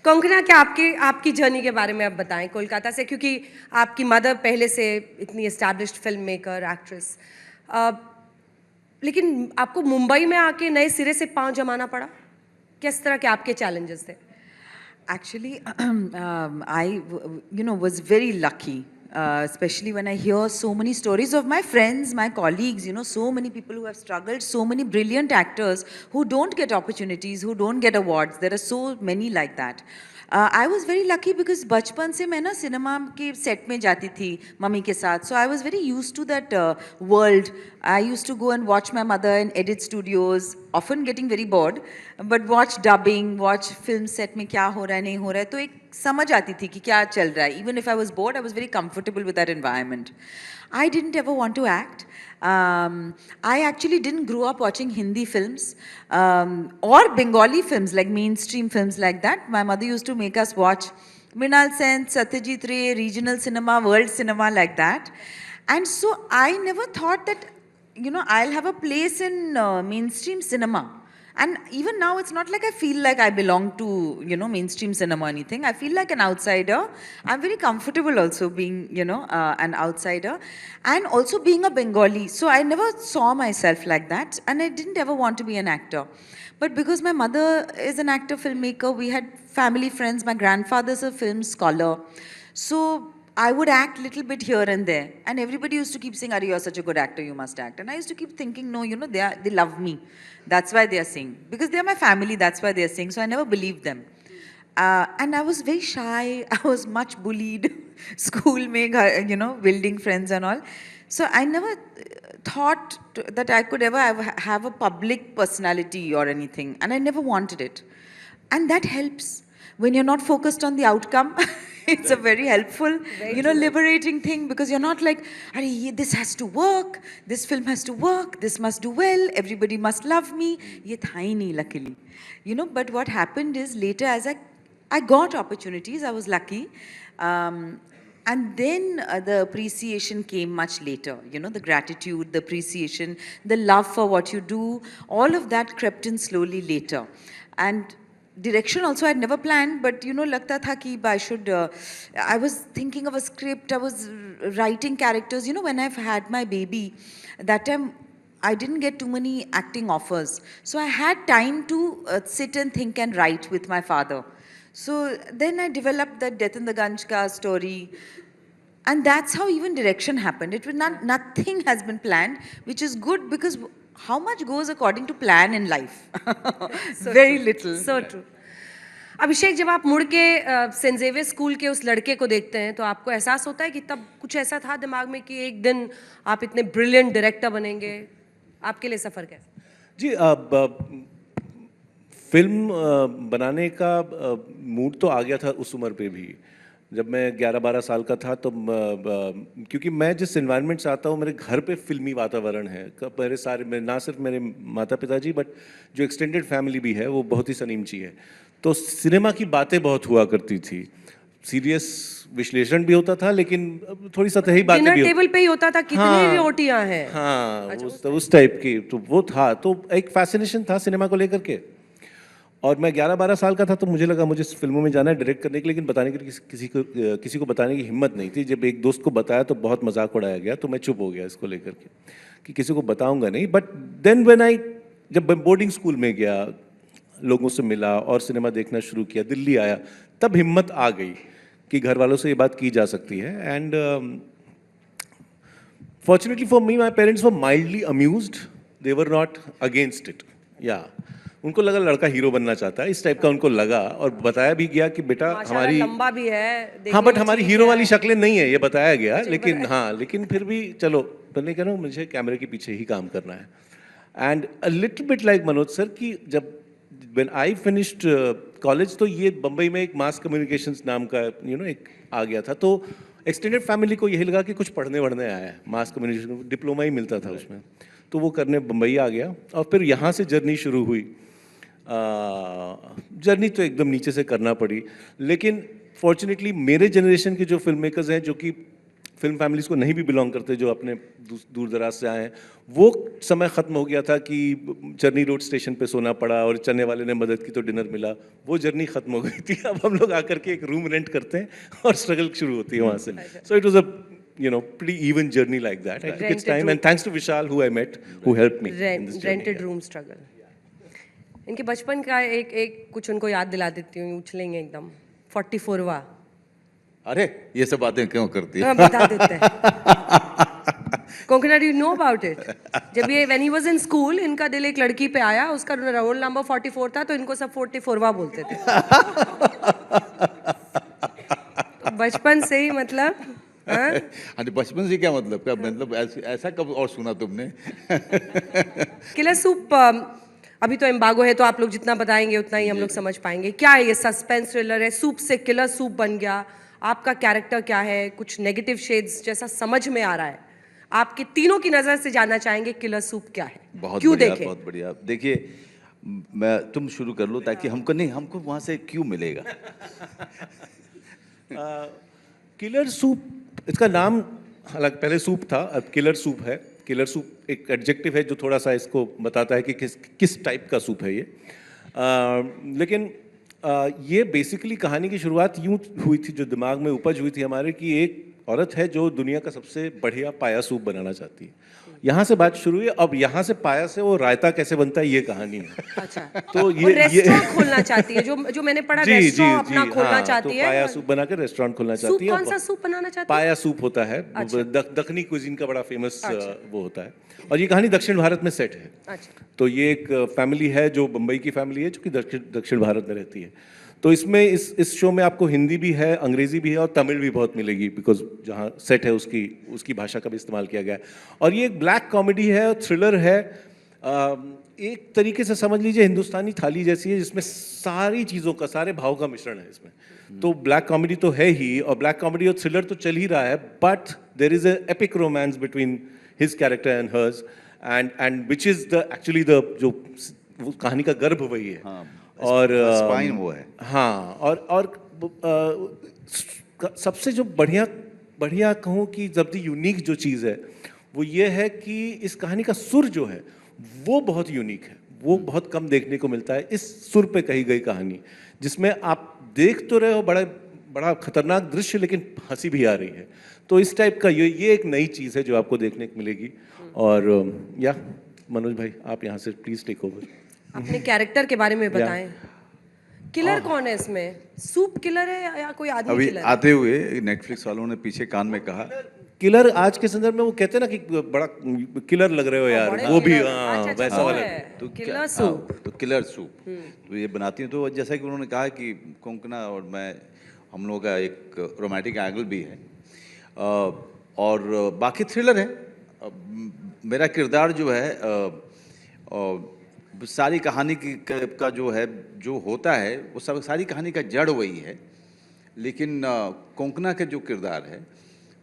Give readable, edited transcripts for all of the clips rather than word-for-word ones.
कंगना, क्या आपकी जर्नी के बारे में आप बताएं कोलकाता से, क्योंकि आपकी मदर पहले से इतनी एस्टैब्लिश्ड फिल्म मेकर, एक्ट्रेस, लेकिन आपको मुंबई में आके नए सिरे से पांव जमाना पड़ा। किस तरह के आपके चैलेंजेस थे? Actually, was very lucky, especially when I hear so many stories of my friends, my colleagues, so many people who have struggled, so many brilliant actors who don't get opportunities, who don't get awards. There are so many like that. I was very lucky because बचपन से मैं ना cinema के set में जाती थी mummy के साथ. So I was very used to that world. I used to go and watch my mother in edit studios, often getting very bored, but watch dubbing, watch film set में क्या हो रहा है नहीं हो रहा है, तो एक समझ आती थी कि क्या चल रहा है. Even if I was bored, I was very comfortable with that environment. I didn't ever want to act. I actually didn't grow up watching Hindi films or Bengali films, like mainstream films like that. My mother used to make us watch Mrinal Sen, Satyajit Ray, regional cinema, world cinema, like that. And so I never thought that, I'll have a place in mainstream cinema. And even now, it's not like I feel like I belong to, mainstream cinema or anything. I feel like an outsider. I'm very comfortable also being, an outsider. And also being a Bengali. So I never saw myself like that. And I didn't ever want to be an actor. But because my mother is an actor, filmmaker, we had family friends. My grandfather's a film scholar. So I would act little bit here and there. And everybody used to keep saying, Ari, you're such a good actor, you must act. And I used to keep thinking, no, they love me. That's why they are saying. Because they are my family, that's why they are saying. So I never believed them. And I was very shy. I was much bullied. School mein, building friends and all. So I never thought that I could ever have a public personality or anything. And I never wanted it. And that helps. When you're not focused on the outcome, it's a very helpful, liberating thing, because you're not like, this has to work, this film has to work, this must do well, everybody must love me. Ye tha hi nahi, luckily. But what happened is later, as I got opportunities, I was lucky. And then the appreciation came much later, the gratitude, the appreciation, the love for what you do, all of that crept in slowly later. And direction also I'd never planned, but lagta tha ki I should, I was thinking of a script, I was writing characters. When I've had my baby, that time I didn't get too many acting offers. So I had time to sit and think and write with my father. So then I developed that Death in the Ganjka story. And that's how even direction happened. It was nothing has been planned, which is good, because how much goes according to plan in life? Very little. So true. अभिषेक, जब आप मुड़ के Saint Xavier school के उस लड़के को देखते हैं, तो आपको एहसास होता है कि तब कुछ ऐसा था दिमाग में कि एक दिन आप इतने ब्रिलियंट डायरेक्टर बनेंगे? आपके लिए सफ़र कैसा? जी, फिल्म बनाने का मूड तो आ गया था उस उम्र पे भी. जब मैं 11-12 साल का था तो क्योंकि मैं जिस एनवायरनमेंट से आता हूँ, मेरे घर पे फिल्मी वातावरण है. मेरे सारे, ना सिर्फ मेरे माता पिताजी, बट जो एक्सटेंडेड फैमिली भी है वो बहुत ही सनीमची है. तो सिनेमा की बातें बहुत हुआ करती थी. सीरियस विश्लेषण भी होता था, लेकिन थोड़ी सतही बातें भी टेबल पे ही होता था. कितनी रोटियां हैं. हाँ, उस टाइप की तो वो था. तो एक फैसिनेशन था सिनेमा को लेकर के. और मैं 11-12 साल का था, तो मुझे लगा मुझे फिल्मों में जाना है डायरेक्ट करने के लिए, लेकिन बताने के लिए किसी को बताने की हिम्मत नहीं थी. जब एक दोस्त को बताया तो बहुत मजाक उड़ाया गया, तो मैं चुप हो गया इसको लेकर के कि किसी को बताऊंगा नहीं. बट देन जब बोर्डिंग स्कूल में गया, लोगों से मिला और सिनेमा देखना शुरू किया, दिल्ली आया, तब हिम्मत आ गई कि घर वालों से ये बात की जा सकती है. And fortunately for me, my parents were mildly amused. They were not against it. या उनको लगा लड़का हीरो बनना चाहता है, इस टाइप का उनको लगा. और बताया भी गया कि बेटा हमारी लंबा भी है, हाँ, बट हमारी हीरो वाली शक्लें नहीं है, ये बताया गया. लेकिन फिर भी चलो, मैंने कहा मुझे कैमरे के पीछे ही काम करना है. And a little bit like Manoj sir, कि जब व्हेन आई फिनिश्ड कॉलेज, तो ये बम्बई में एक मास कम्युनिकेशंस नाम का एक आ गया था. तो एक्सटेंडेड फैमिली को यही लगा कि कुछ पढ़ने वढ़ने आया है. मास कम्युनिकेशन डिप्लोमा ही मिलता था उसमें, तो वो करने बम्बई आ गया. और फिर यहाँ से जर्नी शुरू हुई. जर्नी तो एकदम नीचे से करना पड़ी, लेकिन फॉर्चुनेटली मेरे जनरेशन के जो फिल्म मेकर्स हैं, जो कि फिल्म फैमिलीज़ को नहीं भी बिलोंग करते, जो अपने दूर दराज से आए हैं, वो समय ख़त्म हो गया था कि चरनी रोड स्टेशन पे सोना पड़ा और चलने वाले ने मदद की तो डिनर मिला। वो जर्नी ख़त्म हो गई थी। अब हम लोग आकर के एक रूम रेंट करते हैं और स्ट्रगल शुरू होती है वहाँ से। So it was a pretty even journey like that. I took its Rented time, room. and thanks to Vishal, who I met, who helped me in this journey. Rented room struggle. इनके बचपन का एक कुछ उनको याद दिला देती हूँ, उछलेंगे एकदम। 44वां अरे ये सब बातें क्यों करती है? बता देते हैं। Konkona, do you know about it? जब ये when he was in school, इनका दिल एक लड़की पे आया, उसका रोल नंबर 44 था, तो इनको सब 44वां बोलते थे। तो बचपन से ही मतलब हाँ? हाँ, बचपन से क्या मतलब? क्या मतलब ऐसा कब और सुना तुमने? किलर सूप अभी तो एम्बागो है, तो आप लोग जितना बताएंगे उतना ही हम लोग समझ पाएंगे। क्या है ये? सस्पेंस थ्रिलर है, सूप से किलर सूप बन गया। आपका कैरेक्टर क्या है? कुछ नेगेटिव शेड्स जैसा समझ में आ रहा है। आपके तीनों की नजर से जानना चाहेंगे किलर सूप क्या है, बहुत क्यों बढ़िया, देखें? बहुत बढ़िया। देखिए, मैं तुम शुरू कर लो ताकि हमको नहीं, हमको वहाँ से क्यों मिलेगा। किलर सूप, इसका नाम हालांकि पहले सूप था, अब किलर सूप है। किलर सूप एक एडजेक्टिव है जो थोड़ा सा इसको बताता है कि किस टाइप का सूप है ये। लेकिन ये बेसिकली कहानी की शुरुआत यूं हुई थी, जो दिमाग में उपज हुई थी हमारे, कि एक औरत है जो दुनिया का सबसे बढ़िया पाया सूप बनाना चाहती है। यहाँ से बात शुरू हुई। अब यहाँ से पाया से वो रायता कैसे बनता है, ये कहानी है। अच्छा, तो वो रेस्टोरेंट खोलना चाहती है, जो मैंने पढ़ा, रेस्टोरेंट अपना खोलना हाँ, चाहती तो है। पाया सूप बनाकर रेस्टोरेंट खोलना सूप चाहती है। कौन सा सूप बनाना चाहती है? पाया सूप होता है, अच्छा। दक्षिणी कुजीन का बड़ा फेमस वो होता है, और ये कहानी दक्षिण भारत में सेट है। अच्छा। तो ये एक फैमिली है जो बम्बई की फैमिली है, जो कि दक्षिण भारत में रहती है। तो इसमें इस शो में आपको हिंदी भी है, अंग्रेजी भी है और तमिल भी बहुत मिलेगी, बिकॉज जहाँ सेट है उसकी भाषा का भी इस्तेमाल किया गया है। और ये एक ब्लैक कॉमेडी है, थ्रिलर है। एक तरीके से समझ लीजिए हिंदुस्तानी थाली जैसी है, जिसमें सारी चीज़ों का, सारे भाव का मिश्रण है इसमें। तो ब्लैक कॉमेडी तो है ही, और ब्लैक कॉमेडी और थ्रिलर तो चल ही रहा है, but there is a epic romance between his character and hers, and which is the actually the जो कहानी का गर्भ वही है। हाँ, और स्पाइन वो है। हाँ, और सबसे जो बढ़िया कहूँ कि सबसे यूनिक जो चीज़ है वो ये है कि इस कहानी का सुर जो है वो बहुत यूनिक है। वो बहुत कम देखने को मिलता है, इस सुर पे कही गई कहानी, जिसमें आप देख तो रहे हो बड़ा खतरनाक दृश्य, लेकिन हंसी भी आ रही है। तो इस टाइप का ये एक नई चीज़ है जो आपको देखने को मिलेगी। और या मनोज भाई, आप यहाँ से प्लीज़ टेक ओवर। अपने कैरेक्टर के बारे में बताएं। किलर कौन है इसमें? सूप किलर है या कोई आदमी अभी किलर है? आते हुए नेटफ्लिक्स वालों ने पीछे कान में कहा, किलर आज के संदर्भ में वो कहते हैं ना कि बड़ा किलर लग रहे हो यार, बड़े वो भी किलर। हाँ, अच्छा, अच्छा, वैसा वो वाला। है। तो किलर सूप। तो किलर सूप तो ये बनाती हैं। तो जैसा कि उन्होंने कहा कि कोंकणा और मैं, हम लोगों का एक रोमांटिक एंगल भी है, और बाकी थ्रिलर है। मेरा किरदार जो है, सारी कहानी का जो है, जो होता है वो सब, सारी कहानी का जड़ वही है। लेकिन कोंकणा का जो किरदार है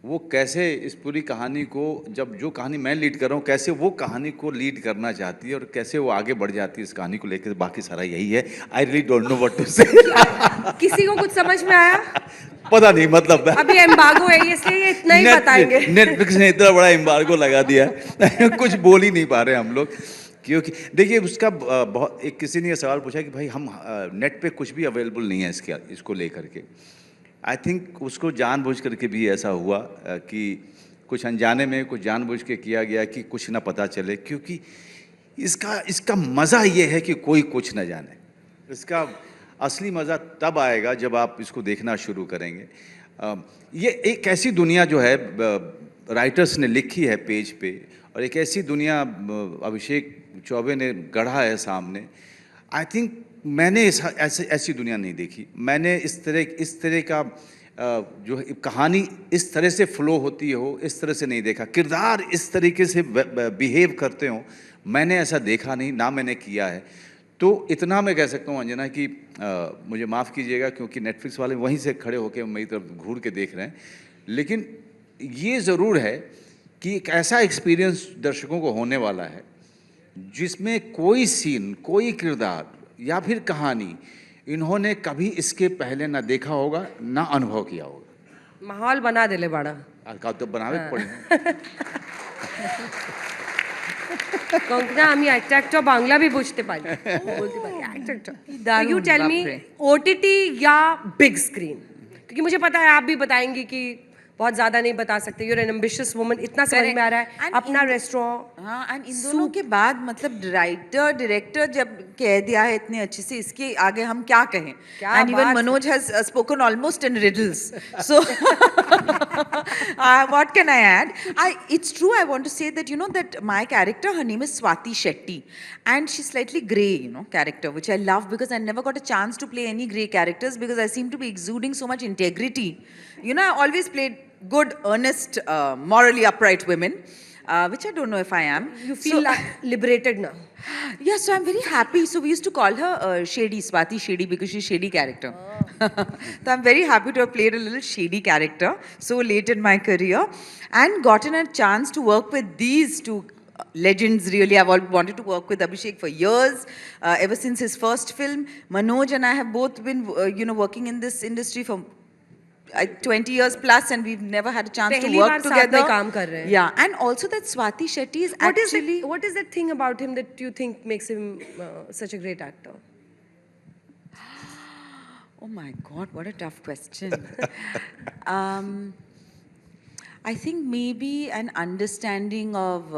वो कैसे इस पूरी कहानी को, जब जो कहानी मैं लीड कर रहा हूँ, कैसे वो कहानी को लीड करना चाहती है और कैसे वो आगे बढ़ जाती है इस कहानी को लेकर। बाकी सारा यही है। I really don't know what to say. किसी को कुछ समझ में आया? पता नहीं, मतलब अभी एम्बागो है, इसलिए ये इतना ही बताएंगे। नेटफ्लिक्स ने इतना बड़ा एम्बार्गो लगा दिया कुछ बोल ही नहीं पा रहे हम लोग। क्योंकि देखिए, उसका बहुत एक किसी ने ये सवाल पूछा कि भाई हम नेट पे कुछ भी अवेलेबल नहीं है इसको लेकर के। आई थिंक उसको जानबूझ करके भी ऐसा हुआ कि कुछ अनजाने में, कुछ जानबूझ के किया गया कि कुछ ना पता चले, क्योंकि इसका मज़ा ये है कि कोई कुछ ना जाने। इसका असली मज़ा तब आएगा जब आप इसको देखना शुरू करेंगे। ये एक ऐसी दुनिया जो है राइटर्स ने लिखी है पेज पे, और एक ऐसी दुनिया अभिषेक चौबे ने गढ़ा है सामने। आई थिंक मैंने ऐसी दुनिया नहीं देखी। मैंने इस तरह का जो कहानी इस तरह से फ्लो होती हो, इस तरह से नहीं देखा। किरदार इस तरीके से बिहेव करते हो, मैंने ऐसा देखा नहीं, ना मैंने किया है। तो इतना मैं कह सकता हूँ अंजना कि मुझे माफ़ कीजिएगा, क्योंकि नेटफ्लिक्स वाले वहीं से खड़े होकर मेरी तरफ घूर के देख रहे हैं। लेकिन ये ज़रूर है कि एक ऐसा एक्सपीरियंस दर्शकों को होने वाला है जिसमें कोई सीन, कोई किरदार या फिर कहानी इन्होंने कभी इसके पहले ना देखा होगा, ना अनुभव किया होगा। माहौल बना दिले बड़ा का तो बनावे पड़े कंकना আমি একটা একটা বাংলা भी বুঝতে পারি বলতে পারি একটা একটা दारुण, यू टेल मी बाप रे। ओटीटी या बिग स्क्रीन क्योंकि मुझे पता है आप भी बताएंगी कि बहुत ज्यादा नहीं बता सकते you are an ambitious woman इतना समझ में आ रहा है And अपना in- रेस्टोरेंट हाँ एंड इन दोनों के बाद मतलब राइटर डायरेक्टर जब कह दिया है इतने अच्छे से इसके आगे हम क्या कहें क्या एंड इवन बात है। Manoj has spoken almost in riddles so what can I add I it's true I want to say that you know that my character her name is Swati Shetty and she's slightly grey, you know, character, which I love because I never got a chance to play any grey characters because I seem to be exuding so much integrity. You know, I always played good, earnest, morally upright women, which I don't know if I am. you feel liberated now Yeah, so I'm very happy. So we used to call her Shady, Swati Shady, because she's shady character. So I'm very happy to have played a little shady character so late in my career and gotten a chance to work with these two legends. Really, I've wanted to work with Abhishek for years, ever since his first film. Manoj and I have both been, you know, working in this industry for 20 years plus, and we've never had a chance to पहली work बार साथ together. में काम कर रहे हैं। Yeah, and also that Swati Shetty is actually. what is that thing about him that you think makes him such a great actor Oh my God, what a tough question. I think maybe an understanding of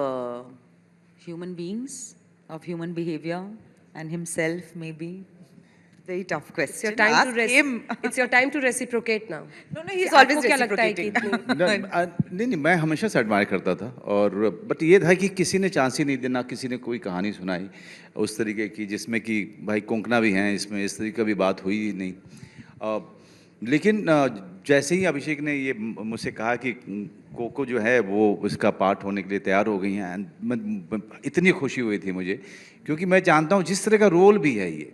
human beings, of human behavior, and himself, maybe. Very tough question. it's your time Ask to him. it's your time to reciprocate now No, no, he's कि आपको always क्या लगता है कि reciprocating. इतनी नहीं, मैं हमेशा से एडमायर करता था और बट ये था कि किसी ने चांस ही नहीं देना, किसी ने कोई कहानी सुनाई उस तरीके की जिसमें कि भाई कोंकणा भी हैं इसमें, इस तरीके की बात हुई ही नहीं। लेकिन जैसे ही अभिषेक ने ये मुझसे कहा कि कोको जो है वो उसका पार्ट होने के लिए तैयार हो गई हैं, मैं इतनी खुशी हुई थी मुझे, क्योंकि मैं जानता हूँ जिस तरह का रोल भी है ये,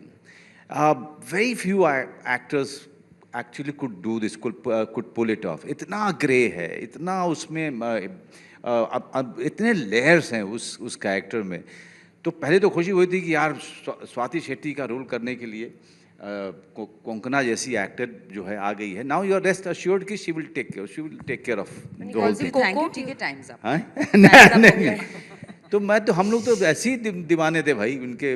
very few actors actually could do this, could pull it off. इतना ग्रे है, इतना उसमें अब इतने लेयर्स हैं उस कैरेक्टर में। तो पहले तो खुशी हुई थी कि यार स्वाति शेट्टी का रोल करने के लिए कोंकणा जैसी एक्टर जो है आ गई है। Now you are rest assured कि she will take care of the whole thing. Thank you, ठीक है, time's up. नहीं, तो मैं तो हम लोग तो ऐसे ही दीवाने थे भाई उनके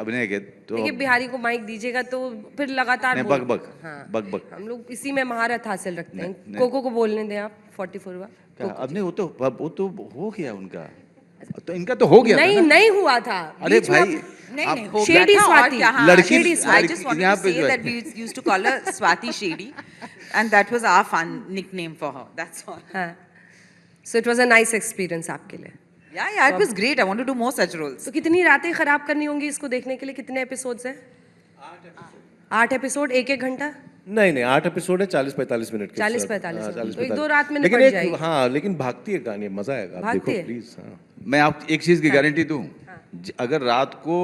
अभिनय के। तो देखिए बिहारी को माइक दीजिएगा तो फिर लगातार नहीं, बोल- बक-बक, हाँ, बक-बक। हम लोग इसी में महारत हासिल रखते हैं नहीं। कोको को बोलने दें आप 44वां क्या अब नहीं, वो तो हो गया उनका, तो इनका तो हो गया था नहीं ना? नहीं हुआ था अरे बीच में भाई नहीं आप- नहीं हो Shady गया था और Swati. क्या, हाँ, लड़की- Shady Swati. I लड़की- just wanted यहाँ to पे say जो है- that we used to call her Swati Shady, and that was our fun nickname for her. That's all. हाँ so it was a nice experience आपके लिए Yeah, yeah, it was great. I want to do more such roles. तो कितनी रातें खराब करनी होंगी इसको देखने के लिए कितने एपिसोड्स हैं 8 एपिसोड एक घंटा नहीं 8 एपिसोड है 40-45 मिनट के 40-45 हाँ, तो एक दो रात में लेकिन निपट एक जाएगी हाँ लेकिन भागती है कहानी, मजा आएगा आप भागती देखो है? प्लीज। हाँ मैं आप एक चीज़ की गारंटी दूं, अगर रात को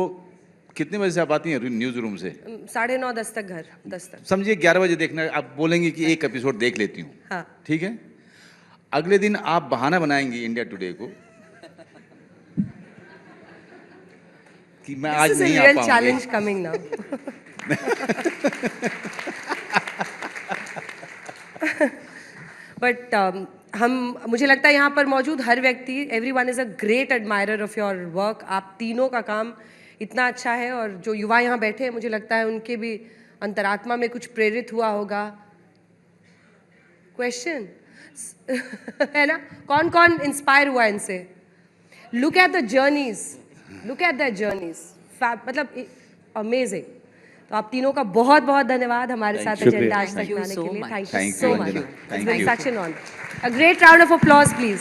कितने बजे से आप आती हैं न्यूज़ रूम से? 9:30 10 तक घर 10 तक समझिए 11 बजे देखना, आप बोलेंगे कि एक एपिसोड देख लेती हूँ, हाँ ठीक है? अगले दिन आप बहाना बनाएंगी इंडिया टुडे को कि मैं आज दिस इज नहीं अ आ रियल पाऊंगी। चैलेंज कमिंग नाउ बट हम मुझे लगता है यहाँ पर मौजूद हर व्यक्ति everyone is a great admirer of your work. आप तीनों का काम इतना अच्छा है और जो युवा यहाँ बैठे हैं मुझे लगता है उनके भी अंतरात्मा में कुछ प्रेरित हुआ होगा। क्वेश्चन है ना, कौन कौन इंस्पायर हुआ इनसे? Look at the journeys, look at the journeys, मतलब अमेजिंग। तो आप तीनों का बहुत बहुत धन्यवाद हमारे साथ शुक्रिया। एजेंडा आज Thank तक you आने so के लिए। much. Thank you Thank so you, much, Anjana. It's Thank been you. Such an honour. A great round of applause please.